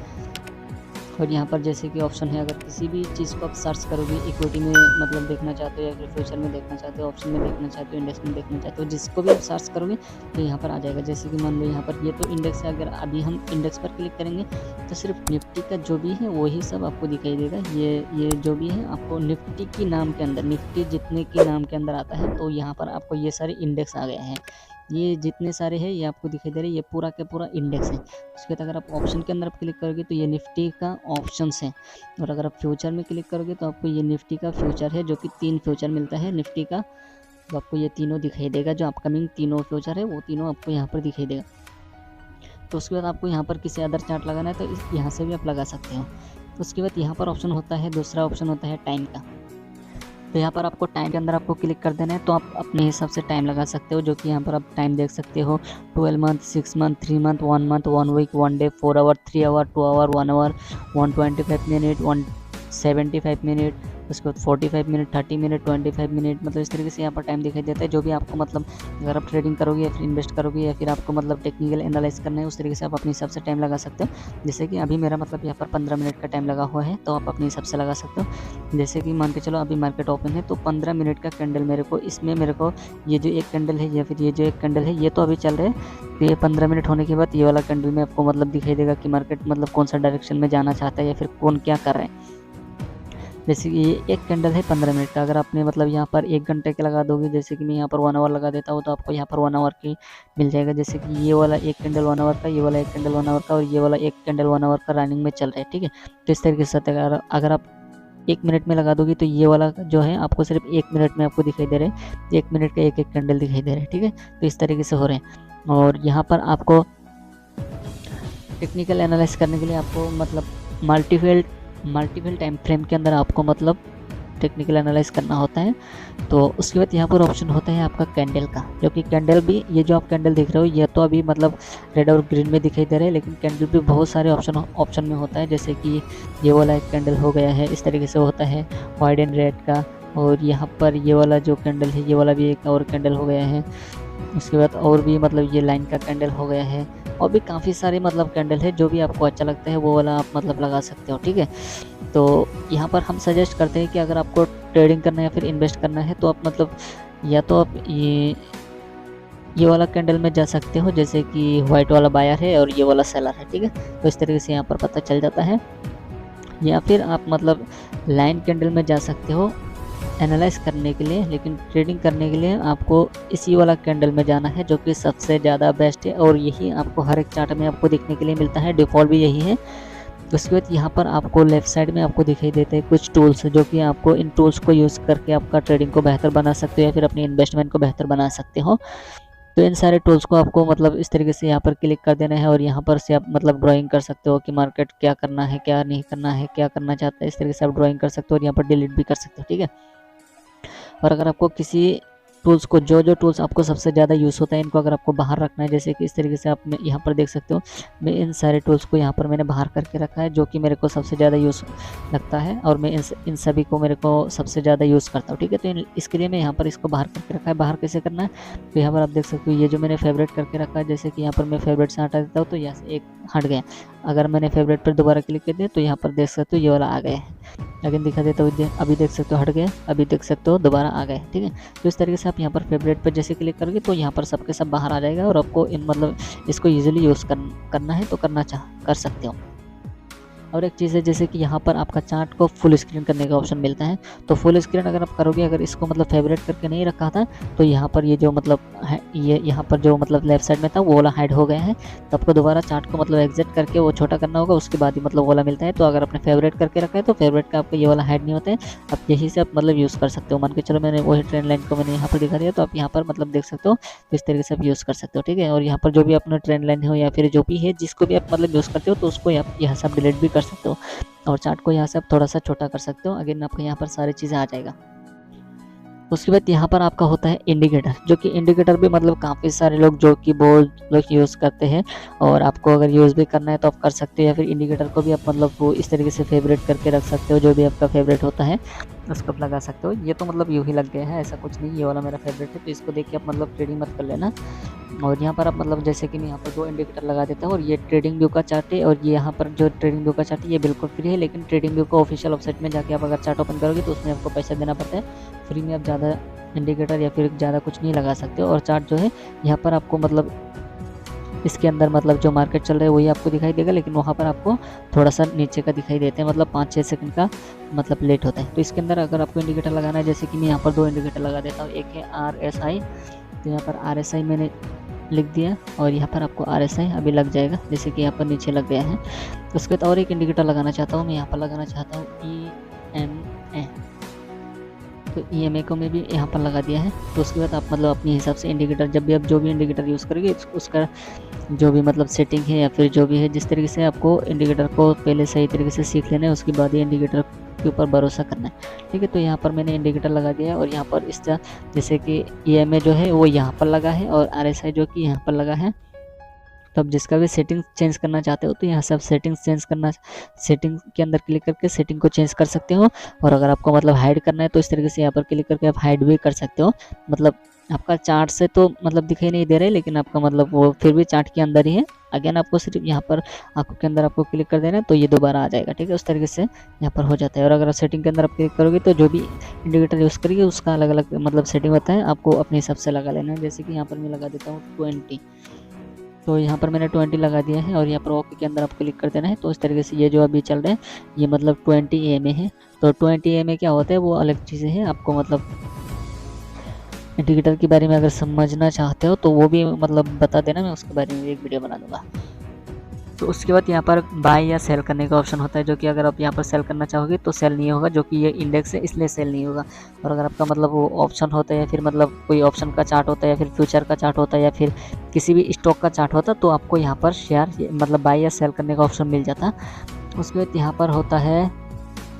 और यहाँ पर जैसे कि ऑप्शन है, अगर किसी भी चीज़ को आप सर्च करोगे इक्विटी में मतलब देखना चाहते हो या फिर फ्यूचर में देखना चाहते हो, ऑप्शन में देखना चाहते हो, इंडेक्स में देखना चाहते हो, जिसको भी आप सर्च करोगे तो यहाँ पर आ जाएगा। जैसे कि मान लो यहाँ पर ये तो इंडेक्स है, अगर अभी हम इंडेक्स पर क्लिक करेंगे तो सिर्फ निफ्टी का जो भी है वही सब आपको दिखाई देगा। ये जो भी है आपको निफ्टी की नाम के अंदर, निफ्टी जितने की नाम के अंदर आता है, तो यहाँ पर आपको ये सारे इंडेक्स आ गए हैं। ये जितने सारे हैं ये आपको दिखाई दे रहे हैं, ये पूरा का पूरा इंडेक्स है। उसके बाद अगर आप ऑप्शन के अंदर क्लिक करोगे तो ये निफ्टी का ऑप्शंस है, और अगर आप फ्यूचर में क्लिक करोगे तो आपको ये निफ्टी का फ्यूचर है, जो कि 3 फ्यूचर मिलता है निफ्टी का। तो आपको ये तीनों दिखाई देगा, जो अपकमिंग तीनों फ्यूचर है वो तीनों आपको यहाँ पर दिखाई देगा। तो उसके बाद आपको यहाँ पर किसी अदर चार्ट लगाना है तो यहाँ से भी आप लगा सकते हो। तो उसके बाद यहाँ पर ऑप्शन होता है, दूसरा ऑप्शन होता है टाइम का। तो यहाँ पर आपको टाइम के अंदर आपको क्लिक कर देना है, तो आप अपने हिसाब से टाइम लगा सकते हो, जो कि यहाँ पर आप टाइम देख सकते हो 12 month, 6 month, 3 month, 1 month, 1 week, 1 day, 4 hour, 3 hour, 2 hour, 1 hour, 125 minute, 175 minute, उसके बाद 45 मिनट, 30 मिनट, 25 मिनट, मतलब इस तरीके से यहाँ पर टाइम दिखाई देता है। जो भी आपको मतलब अगर आप ट्रेडिंग करोगे या फिर इन्वेस्ट करोगे या फिर आपको मतलब टेक्निकल एनालाइज करना है, उस तरीके से आप अपने हिसाब से टाइम लगा सकते हो। जैसे कि अभी मेरा मतलब यहाँ पर 15 मिनट का टाइम लगा हुआ है, तो आप अपने हिसाब से लगा सकते हो। जैसे कि मान के चलो अभी मार्केट ओपन है, तो 15 मिनट का कैंडल मेरे को इसमें मेरे को ये जो एक कैंडल है या फिर ये जो एक कैंडल है ये तो अभी चल रहे हैं। तो ये 15 मिनट होने के बाद ये वाला कैंडल में आपको मतलब दिखाई देगा कि मार्केट मतलब कौन सा डायरेक्शन में जाना चाहता है या फिर कौन क्या कर रहे हैं। जैसे कि ये एक कैंडल है 15 मिनट का, अगर आपने मतलब यहाँ पर 1 घंटे के लगा दोगे, जैसे कि मैं यहाँ पर 1 आवर लगा देता हूँ, तो आपको यहाँ पर 1 आवर की मिल जाएगा। जैसे कि ये वाला एक कैंडल 1 आवर का, ये वाला एक कैंडल 1 आवर का और ये वाला एक कैंडल 1 आवर का रनिंग में चल रहा है, ठीक है। तो इस तरीके से अगर आप 1 मिनट में लगा दोगे तो ये वाला जो है आपको सिर्फ 1 मिनट में आपको दिखाई दे रहे हैं, 1 मिनट का एक कैंडल दिखाई दे रहे हैं, ठीक है। तो इस तरीके से हो रहे हैं। और यहाँ पर आपको टेक्निकल एनालाइज करने के लिए आपको मतलब मल्टीपल टाइम फ्रेम के अंदर आपको मतलब टेक्निकल एनालाइज करना होता है। तो उसके बाद यहाँ पर ऑप्शन होता है आपका कैंडल का, जो कि कैंडल भी ये जो आप कैंडल देख रहे हो ये तो अभी मतलब रेड और ग्रीन में दिखाई दे रहा है, लेकिन कैंडल भी बहुत सारे ऑप्शन में होता है। जैसे कि ये वाला एक कैंडल हो गया है, इस तरीके से होता है वाइट एंड रेड का। और यहाँ पर ये वाला जो कैंडल है ये वाला भी एक और कैंडल हो गया है। उसके बाद और भी मतलब ये लाइन का कैंडल हो गया है, और भी काफ़ी सारे मतलब कैंडल है, जो भी आपको अच्छा लगता है वो वाला आप मतलब लगा सकते हो, ठीक है। तो यहाँ पर हम सजेस्ट करते हैं कि अगर आपको ट्रेडिंग करना है या फिर इन्वेस्ट करना है तो आप मतलब या तो आप ये वाला कैंडल में जा सकते हो, जैसे कि वाइट वाला बायर है और ये वाला सेलर है, ठीक है। तो इस तरीके से यहाँ पर पता चल जाता है। या फिर आप मतलब लाइन कैंडल में जा सकते हो एनालाइज करने के लिए, लेकिन ट्रेडिंग करने के लिए आपको इसी वाला कैंडल में जाना है, जो कि सबसे ज़्यादा बेस्ट है और यही आपको हर एक चार्ट में आपको देखने के लिए मिलता है, डिफ़ॉल्ट भी यही है। उसके बाद यहाँ पर आपको लेफ़्ट साइड में आपको दिखाई देते हैं कुछ टूल्स, जो कि आपको इन टूल्स को यूज़ करके आपका ट्रेडिंग को बेहतर बना सकते हो या फिर अपनी इन्वेस्टमेंट को बेहतर बना सकते हो। तो इन सारे टूल्स को आपको मतलब इस तरीके से यहाँ पर क्लिक कर देना है, और यहाँ पर से आप मतलब ड्राइंग कर सकते हो कि मार्केट क्या करना है, क्या नहीं करना है, क्या करना चाहता है, इस तरीके से आप ड्राइंग कर सकते हो और यहाँ पर डिलीट भी कर सकते हो, ठीक है। और अगर आपको किसी टूल्स को, जो टूल्स आपको सबसे ज़्यादा यूज़ होता है, इनको अगर आपको बाहर रखना है, जैसे कि इस तरीके से आप यहाँ पर देख सकते हो, मैं इन सारे टूल्स को यहाँ पर मैंने बाहर करके रखा है, जो कि मेरे को सबसे ज़्यादा यूज़ लगता है और मैं इन सभी को मेरे को सबसे ज़्यादा यूज़ करता हूँ। ठीक है, तो इसके लिए मैं यहाँ पर इसको बाहर करके रखा है। बाहर कैसे करना है, तो यहाँ पर आप देख सकते हो ये जो मैंने फेवरेट करके रखा है, जैसे कि यहाँ पर मैं फेवरेट से हटा देता हूँ तो यहाँ से एक हट गया। अगर मैंने फेवरेट पर दोबारा क्लिक कर दिया तो यहाँ पर देख सकते हो ये वाला आ गया है। अगेन दिखा देता हूँ, अभी देख सकते हो हट गया, अभी देख सकते हो दोबारा आ गए। ठीक है, तो इस तरीके से आप यहाँ पर फेवरेट पर जैसे क्लिक करोगे तो यहाँ पर सबके सब बाहर आ जाएगा और आपको मतलब इसको ईजिली यूज़ करना है तो कर सकते हो। और एक चीज़ है जैसे कि यहाँ पर आपका चार्ट को फुल स्क्रीन करने का ऑप्शन मिलता है, तो फुल स्क्रीन अगर आप करोगे, अगर इसको मतलब फेवरेट करके नहीं रखा था तो यहाँ पर ये जो मतलब है, ये यहाँ पर जो मतलब लेफ्ट साइड में था वो वाला हाइड हो गया है। तो आपको दोबारा चार्ट को मतलब एग्जिट करके वो छोटा करना होगा, उसके बाद ही मतलब वो वाला मिलता है। तो अगर आपने फेवरेट करके रखा है तो फेवरेट का आपको ये वाला हाइड नहीं होता है, आप यही से आप मतलब यूज़ कर सकते हो। मान के चलो मैंने वही ट्रेंड लाइन को मैंने यहाँ पर दिखा दिया, तो आप यहाँ पर मतलब देख सकते हो इस तरीके से आप यूज़ कर सकते हो। ठीक है, और यहाँ पर जो भी अपना ट्रेंड लाइन हो या फिर जो भी है जिसको भी आप मतलब यूज़ करते हो तो उसको आप यहाँ से आप डिलीट भी कर सकते हो और चार्ट को यहाँ से आप थोड़ा सा छोटा कर सकते हो। अगेन आपको यहाँ पर सारी चीज़ें आ जाएगा। उसके बाद यहाँ पर आपका होता है इंडिकेटर, जो कि इंडिकेटर भी मतलब काफ़ी सारे लोग जो कि बहुत लोग यूज़ करते हैं और आपको अगर यूज़ भी करना है तो आप कर सकते हो, या फिर इंडिकेटर को भी आप मतलब वो इस तरीके से फेवरेट करके रख सकते हो, जो भी आपका फेवरेट होता है उसको आप लगा सकते हो। ये तो मतलब यूँ ही लग गया है, ऐसा कुछ नहीं, ये वाला मेरा फेवरेट है तो इसको देख के आप मतलब ट्रेडिंग मत कर लेना। और यहाँ पर आप मतलब जैसे कि मैं यहाँ पर 2 इंडिकेटर लगा देता हूँ और ये ट्रेडिंग व्यू का चार्ट है और ये यहाँ पर जो ट्रेडिंग व्यू का चार्ट है ये बिल्कुल फ्री है, लेकिन ट्रेडिंग व्यू का ऑफिशियल वेबसाइट में जाके आप अगर चार्ट ओपन करोगे तो उसमें आपको पैसा देना पड़ता है। फ्री में आप ज़्यादा इंडिकेटर या फिर ज़्यादा कुछ नहीं लगा सकते हो। और चार्ट जो है यहाँ पर आपको मतलब इसके अंदर मतलब जो मार्केट चल रहा है वही आपको दिखाई देगा, लेकिन वहाँ पर आपको थोड़ा सा नीचे का दिखाई देते हैं, मतलब 5-6 सेकंड का मतलब लेट होता है। तो इसके अंदर अगर आपको इंडिकेटर लगाना है, जैसे कि मैं यहाँ पर 2 इंडिकेटर लगा देता हूँ, एक है RSI, तो यहाँ पर RSI मैंने लिख दिया और यहाँ पर आपको RSI अभी लग जाएगा, जैसे कि यहाँ पर नीचे लग गया है। उसके बाद और एक इंडिकेटर लगाना चाहता हूँ, मैं यहाँ पर लगाना चाहता हूँ EMA, तो EMA को मैं भी यहाँ पर लगा दिया है। तो उसके बाद आप मतलब अपने हिसाब से इंडिकेटर, जब भी आप जो भी इंडिकेटर यूज़ करोगे उसका जो भी मतलब सेटिंग है या फिर जो भी है, जिस तरीके से आपको इंडिकेटर को पहले सही तरीके से सीख लेना है, उसके बाद ये इंडिकेटर के ऊपर भरोसा करना है। ठीक है, तो यहाँ पर मैंने इंडिकेटर लगा दिया है और यहाँ पर इस जैसे कि EMA जो है वो यहाँ पर लगा है और RSI जो कि यहाँ पर लगा है। तो आप जिसका भी सेटिंग चेंज करना चाहते हो तो यहाँ से आप सेटिंग के अंदर क्लिक करके सेटिंग को चेंज कर सकते हो। और अगर आपको मतलब हाइड करना है तो इस तरीके से यहाँ पर क्लिक करके आप हाइड भी कर सकते हो। मतलब आपका चार्ट से तो मतलब दिखाई नहीं दे रहा है, लेकिन आपका मतलब वो फिर भी चार्ट के अंदर ही है। अगेन आपको सिर्फ यहाँ पर आंखों के अंदर आपको क्लिक कर देना है तो ये दोबारा आ जाएगा। ठीक है, उस तरीके से यहाँ पर हो जाता है। और अगर सेटिंग के अंदर आप क्लिक करोगे तो जो भी इंडिकेटर यूज़ करिए उसका अलग अलग मतलब सेटिंग होता है, आपको अपने हिसाब से लगा लेना है। जैसे कि यहाँ पर मैं लगा देता हूँ 20, तो यहाँ पर मैंने 20 लगा दिया है और यहाँ पर ओके के अंदर आप क्लिक कर देना है। तो इस तरीके से ये जो अभी चल रहा है ये मतलब 20 EMA है। तो 20 EMA क्या होता है वो अलग चीज़ें हैं, आपको मतलब इंडिकेटर के बारे में अगर समझना चाहते हो तो वो भी मतलब बता देना, मैं उसके बारे में एक वीडियो बना दूंगा। तो उसके बाद यहाँ पर बाय या सेल करने का ऑप्शन होता है, जो कि अगर आप यहाँ पर सेल करना चाहोगे तो सेल नहीं होगा, जो कि ये इंडेक्स है इसलिए सेल नहीं होगा। और अगर आपका मतलब वो ऑप्शन होता है या फिर मतलब कोई ऑप्शन का चार्ट होता है या फिर फ्यूचर का चार्ट होता है या फिर किसी भी स्टॉक का चार्ट होता तो आपको यहाँ पर शेयर मतलब बाय या सेल करने का ऑप्शन मिल जाता। उसके बाद यहाँ पर होता है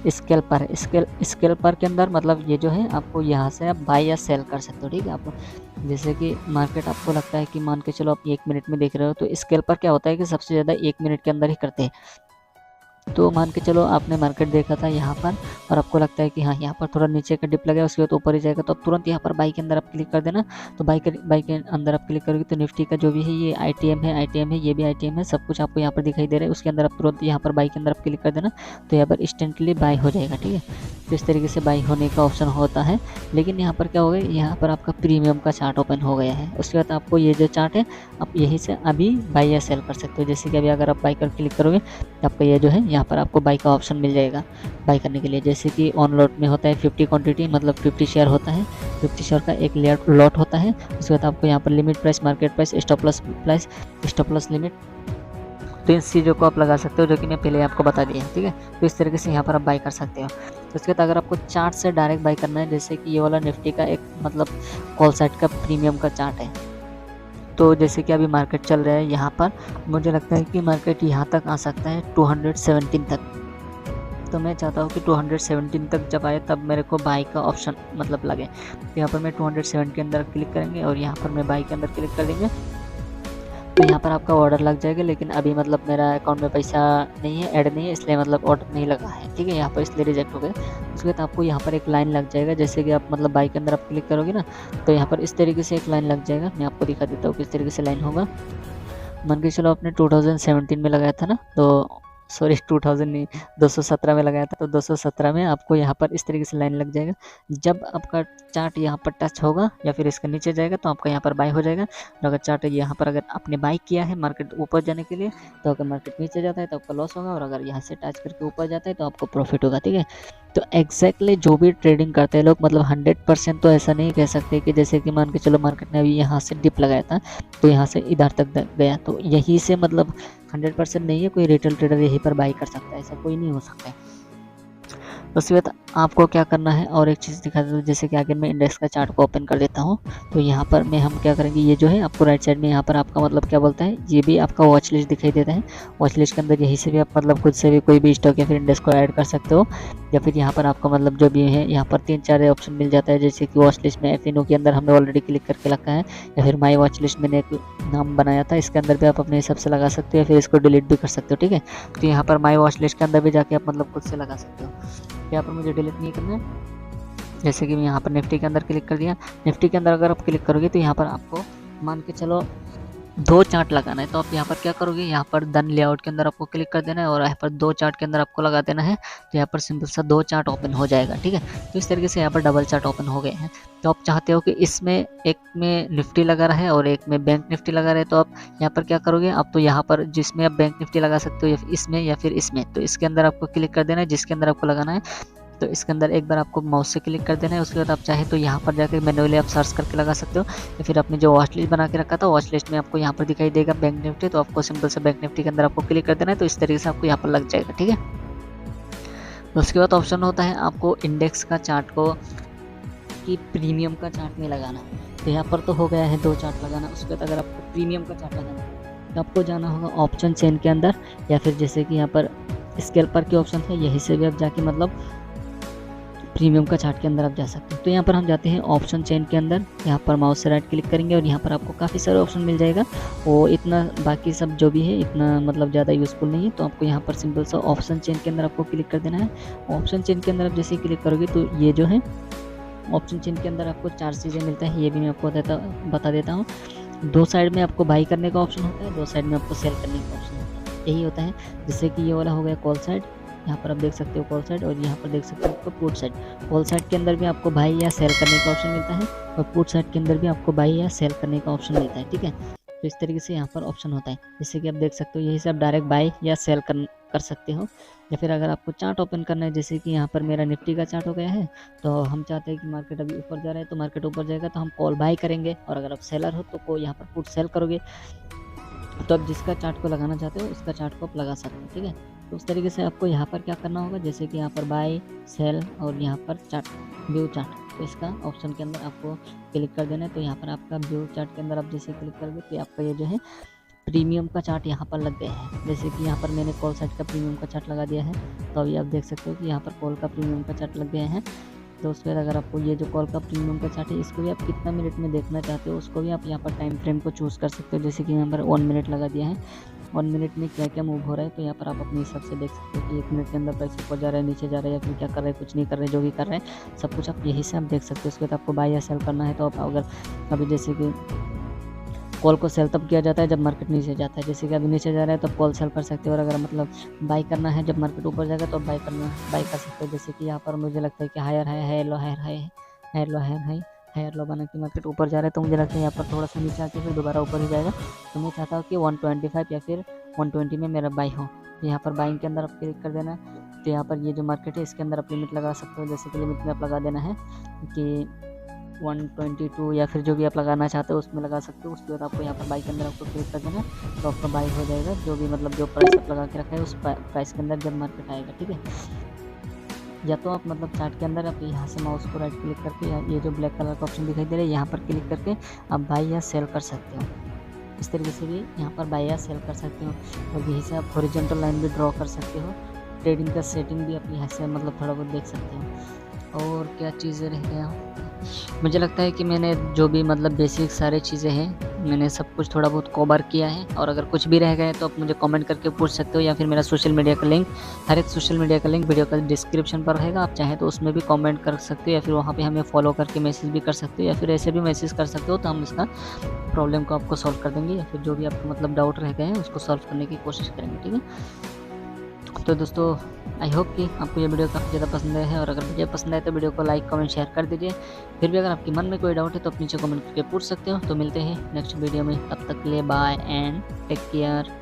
स्केल्पर के अंदर मतलब ये जो है आपको यहाँ से आप बाय या सेल कर सकते हो। ठीक है, आपको जैसे कि मार्केट आपको लगता है कि मान के चलो आप 1 मिनट में देख रहे हो, तो स्केल्पर क्या होता है कि सबसे ज़्यादा 1 मिनट के अंदर ही करते हैं। तो मान के चलो आपने मार्केट देखा था यहाँ पर और आपको लगता है कि हाँ यहाँ पर थोड़ा नीचे का डिप लगा उसके बाद ऊपर ही जाएगा, तो आप तुरंत यहाँ पर बाई के अंदर आप क्लिक कर देना। तो बाई के अंदर आप क्लिक करोगे तो निफ्टी का जो भी है ये ITM है, ये भी ITM है, सब कुछ आपको यहाँ पर दिखाई दे रहा है। उसके अंदर आप तुरंत यहाँ पर बाई के अंदर आप क्लिक कर देना, तो यहाँ पर इंस्टेंटली बाई हो जाएगा। ठीक है, तो इस तरीके से बाई होने का ऑप्शन होता है। लेकिन यहाँ पर क्या हो गया, यहाँ पर आपका प्रीमियम का चार्ट ओपन हो गया है। उसके बाद आपको ये जो चार्ट है आप यहीं से अभी बाई या सेल कर सकते हो। जैसे कि अभी अगर आप बाई कर क्लिक करोगे तो आपका ये जो है यहाँ पर आपको बाई का ऑप्शन मिल जाएगा बाई करने के लिए। जैसे कि ऑन लॉट में होता है 50 क्वांटिटी, मतलब 50 शेयर होता है, 50 शेयर का एक लॉट होता है। उसके बाद आपको यहाँ पर limit price, market price, stop loss limit, तो इन चीज़ों को आप लगा सकते हो, जो कि मैं पहले आपको बता दिया है। ठीक है, तो इस तरीके से यहाँ पर आप बाई कर सकते हो। तो उसके बाद अगर आपको चार्ट से डायरेक्ट बाई करना है, जैसे कि ये वाला निफ्टी का एक मतलब कॉल साइट का प्रीमियम का चार्ट है, तो जैसे कि अभी मार्केट चल रहा है यहाँ पर मुझे लगता है कि मार्केट यहाँ तक आ सकता है 217 तक। तो मैं चाहता हूँ कि 217 तक जब आए तब मेरे को बाई का ऑप्शन मतलब लगे। तो यहाँ पर मैं 207 के अंदर क्लिक करेंगे और यहाँ पर मैं बाई के अंदर क्लिक कर देंगे, तो यहाँ पर आपका ऑर्डर लग जाएगा। लेकिन अभी मतलब मेरा अकाउंट में पैसा नहीं है, ऐड नहीं है, इसलिए मतलब ऑर्डर नहीं लगा है, ठीक है, यहाँ पर इसलिए रिजेक्ट हो गया। उसके बाद आपको यहाँ पर एक लाइन लग जाएगा, जैसे कि आप मतलब बाई के अंदर आप क्लिक करोगे ना, तो यहाँ पर इस तरीके से एक लाइन लग जाएगा। मैं आपको दिखा देता हूँ किस तरीके से लाइन होगा। मान के चलो आपने 2017 में लगाया था ना, तो सॉरी 2000 नहीं, 217 में लगाया था, तो 217 में आपको यहाँ पर इस तरीके से लाइन लग जाएगा। जब आपका चार्ट यहाँ पर टच होगा या फिर इसके नीचे जाएगा तो आपका यहाँ पर बाय हो जाएगा। और अगर चार्ट यहाँ पर अगर आपने बाय किया है मार्केट ऊपर जाने के लिए, तो अगर मार्केट नीचे जाता है तो आपका लॉस होगा, और अगर यहाँ से टच करके ऊपर जाता है तो आपको प्रॉफिट होगा, ठीक है। तो एग्जैक्टली जो भी ट्रेडिंग करते हैं लोग, मतलब 100% तो ऐसा नहीं कह सकते कि जैसे कि मान के चलो मार्केट ने अभी यहाँ से डिप लगाया था तो यहाँ से इधर तक गया, तो यहीं से मतलब 100% नहीं है कोई रिटेल ट्रेडर यहीं पर बाई कर सकता है, ऐसा कोई नहीं हो सकता है। उसके बाद आपको क्या करना है, और एक चीज़ दिखा देता हूँ, जैसे कि आगे मैं इंडेक्स का चार्ट को ओपन कर देता हूँ। तो यहाँ पर मैं हम क्या करेंगे, ये जो है आपको राइट साइड में यहाँ पर आपका मतलब क्या बोलता है, ये भी आपका वॉच लिस्ट दिखाई देता है। वॉच लिस्ट के अंदर यहीं से भी आप मतलब खुद से भी कोई भी स्टॉक या फिर इंडेक्स को ऐड कर सकते हो, या फिर यहाँ पर आपका मतलब जो भी है यहाँ पर 3-4 ऑप्शन मिल जाता है। जैसे कि वॉच लिस्ट में एफिनो के अंदर हमने ऑलरेडी क्लिक करके रखा है, या फिर माई वॉच लिस्ट मैंने एक नाम बनाया था, इसके अंदर भी आप अपने हिसाब से लगा सकते हो, या फिर इसको डिलीट भी कर सकते हो, ठीक है। तो यहाँ पर माई वॉच लिस्ट के अंदर भी जाके आप मतलब खुद से लगा सकते हो। यहाँ पर मुझे डिलीट नहीं करना है। जैसे कि मैं यहाँ पर निफ्टी के अंदर क्लिक कर दिया, निफ्टी के अंदर अगर आप क्लिक करोगे तो यहाँ पर आपको मान के चलो 2 चार्ट लगाना है, तो आप यहाँ पर क्या करोगे, यहाँ पर डन लेआउट के अंदर आपको क्लिक कर देना है और यहाँ पर 2 चार्ट के अंदर आपको लगा देना है। तो यहाँ पर सिंपल सा 2 चार्ट ओपन हो जाएगा, ठीक है। तो इस तरीके से यहाँ पर डबल चार्ट ओपन हो गए हैं। तो आप चाहते हो कि इसमें एक में निफ्टी लगा रहा है और एक में बैंक निफ्टी लगा रहे, तो आप यहाँ पर क्या करोगे, आप तो यहाँ पर जिसमें आप बैंक निफ्टी लगा सकते हो या इसमें या फिर इसमें, तो इसके अंदर आपको क्लिक कर देना है जिसके अंदर आपको लगाना है। तो इसके अंदर एक बार आपको माउस से क्लिक कर देना है। उसके बाद आप चाहे तो यहाँ पर जाकर मैन्युअली आप सर्च करके लगा सकते हो, या फिर आपने जो वॉच लिस्ट बना के रखा था वॉच लिस्ट में आपको यहाँ पर दिखाई देगा बैंक निफ्टी, तो आपको सिंपल से बैंक निफ्टी के अंदर आपको क्लिक कर देना है। तो इस तरीके से आपको यहाँ पर लग जाएगा, ठीक है। तो उसके बाद ऑप्शन होता है आपको इंडेक्स का चार्ट को कि प्रीमियम का चार्ट में लगाना है। तो यहाँ पर तो हो गया है 2 चार्ट लगाना। उसके बाद अगर आपको प्रीमियम का चार्ट लगाना है तो आपको जाना होगा ऑप्शन चेन के अंदर, या फिर जैसे कि यहाँ पर स्कैल्पर के ऑप्शन है, यहीं से भी आप जाके मतलब प्रीमियम का चार्ट के अंदर आप जा सकते हो। तो यहाँ पर हम जाते हैं ऑप्शन चेन के अंदर, यहाँ पर माउस से राइट क्लिक करेंगे और यहाँ पर आपको काफ़ी सारे ऑप्शन मिल जाएगा। वो इतना बाकी सब जो भी है इतना मतलब ज़्यादा यूज़फुल नहीं है। तो आपको यहाँ पर सिंपल सा ऑप्शन चेन के अंदर आपको क्लिक कर देना है। ऑप्शन चेन के अंदर आप जैसे ही क्लिक करोगे तो ये जो है ऑप्शन चेन के अंदर आपको 4 चीज़ें मिलता है, ये भी मैं आपको बता देता हूँ। 2 साइड में आपको बाई करने का ऑप्शन होता है, 2 साइड में आपको सेल करने का ऑप्शन होता है, यही होता है। जैसे कि ये वाला हो गया कॉल साइड, यहाँ पर आप देख सकते हो कॉल साइड, और यहाँ पर देख सकते हो आपको पुट साइड। कॉल साइड के अंदर भी आपको बाई या सेल करने का ऑप्शन मिलता है, और पुट साइड के अंदर भी आपको बाई या सेल करने का ऑप्शन मिलता है, ठीक है। तो इस तरीके से यहाँ पर ऑप्शन होता है, जैसे कि आप देख सकते हो यही से आप डायरेक्ट बाई या सेल कर सकते हो। या फिर अगर आपको चार्ट ओपन करना है, जैसे कि यहाँ पर मेरा निफ्टी का चार्ट हो गया है, तो हम चाहते हैं कि मार्केट अभी ऊपर जा रहा है, तो मार्केट ऊपर जाएगा तो हम कॉल बाई करेंगे, और अगर आप सेलर हो तो यहाँ पर पुट सेल करोगे। तो आप जिसका चार्ट को लगाना चाहते हो उसका चार्ट को आप लगा सकते हो, ठीक है। तो उस तरीके से आपको यहाँ पर क्या करना होगा, जैसे कि यहाँ पर बाय सेल और यहाँ पर चार्ट व्यू चार्ट, तो इसका ऑप्शन के अंदर आपको क्लिक कर देना है। तो यहाँ पर आपका व्यू चार्ट के अंदर आप जैसे क्लिक करोगे तो आपका ये जो है प्रीमियम का चार्ट यहाँ पर लग गया है। जैसे कि यहाँ पर मैंने कॉल साइड का प्रीमियम का चार्ट लगा दिया है, तो अभी आप देख सकते हो कि यहाँ पर कॉल का प्रीमियम का चार्ट लग गया है। तो उसके बाद अगर आपको ये जो कॉल का प्रीमियम का चार्ट है इसको भी आप कितना मिनट में देखना चाहते हो उसको भी आप यहाँ पर टाइम फ्रेम को चूज़ कर सकते हो। जैसे कि यहाँ पर 1 मिनट लगा दिया है, 1 मिनट में क्या क्या मूव हो रहा है, तो यहाँ पर आप अपने हिसाब से देख सकते हो कि 1 मिनट के अंदर पैसे ऊपर जा रहा है, नीचे जा रहा है, या फिर क्या कर रहे हैं, कुछ नहीं कर रहे, जो भी कर रहे हैं सब कुछ आप यही से आप देख सकते हो। उसके बाद आपको बाय या सेल करना है, तो आप अगर अभी जैसे कि कॉल को सेल तब किया जाता है जब मार्केट नीचे जाता है, जैसे कि अभी नीचे जा रहा है तो कॉल सेल कर सकते हो, और अगर मतलब बाई करना है जब मार्केट ऊपर जाएगा तो बाई कर सकते हो। जैसे कि यहाँ पर मुझे लगता है कि हायर है, higher low, higher high, higher low, higher high, higher low बना कि मार्केट ऊपर जा रहा है, तो मुझे लगता है यहाँ पर थोड़ा सा नीचे आके फिर दोबारा ऊपर ही जाएगा। तो मैं चाहता हूँ कि 125 या फिर 120 में मेरा बाई हो। तो यहाँ पर बाइंग के अंदर आप क्लिक कर देना है। तो यहाँ पर ये जो मार्केट है इसके अंदर आप लिमिट लगा सकते हो, जैसे कि लिमिट में आप लगा देना है कि 122 या फिर जो भी आप लगाना चाहते हो उसमें लगा सकते हो। उसके बाद आपको यहाँ पर बाई के अंदर आपको क्लिक कर देना है, तो आपका बाई हो जाएगा जो भी मतलब जो प्राइस आप लगा के रखा है उस प्राइस के अंदर जब मार्केट आएगा, ठीक है। या तो आप मतलब चार्ट के अंदर आप यहाँ से माउस को राइट क्लिक करके ये जो ब्लैक कलर का ऑप्शन दिखाई दे रहा है यहाँ पर क्लिक करके आप बाई या सेल कर सकते हो। इस तरीके से भी यहाँ पर बाई या सेल कर सकते हो, और यहीं से आप हॉरिजॉन्टल लाइन भी ड्रॉ कर सकते हो। ट्रेडिंग का सेटिंग भी अपनी ऐसे मतलब थोड़ा बहुत देख सकते हो। और क्या चीज़ें रह गया, मुझे लगता है कि मैंने जो भी मतलब बेसिक सारी चीज़ें हैं मैंने सब कुछ थोड़ा बहुत कवर किया है। और अगर कुछ भी रह गए तो आप मुझे कमेंट करके पूछ सकते हो, या फिर मेरा सोशल मीडिया का लिंक, हर एक सोशल मीडिया का लिंक वीडियो का डिस्क्रिप्शन पर रहेगा। आप चाहें तो उसमें भी कमेंट कर सकते हो, या फिर वहाँ पे हमें फॉलो करके मैसेज भी कर सकते हो, या फिर ऐसे भी मैसेज कर सकते हो, तो हम इसका प्रॉब्लम को आपको सॉल्व कर देंगे, या फिर जो भी आपको मतलब डाउट रह गए हैं उसको सॉल्व करने की कोशिश करेंगे। ठीक है, तो दोस्तों आई होप कि आपको ये वीडियो काफ़ी ज़्यादा पसंद आया है। और अगर वीडियो पसंद आए तो वीडियो को लाइक कमेंट शेयर कर दीजिए। फिर भी अगर आपके मन में कोई डाउट है तो आप नीचे कमेंट करके पूछ सकते हो। तो मिलते हैं नेक्स्ट वीडियो में, तब तक के लिए बाय एंड टेक केयर।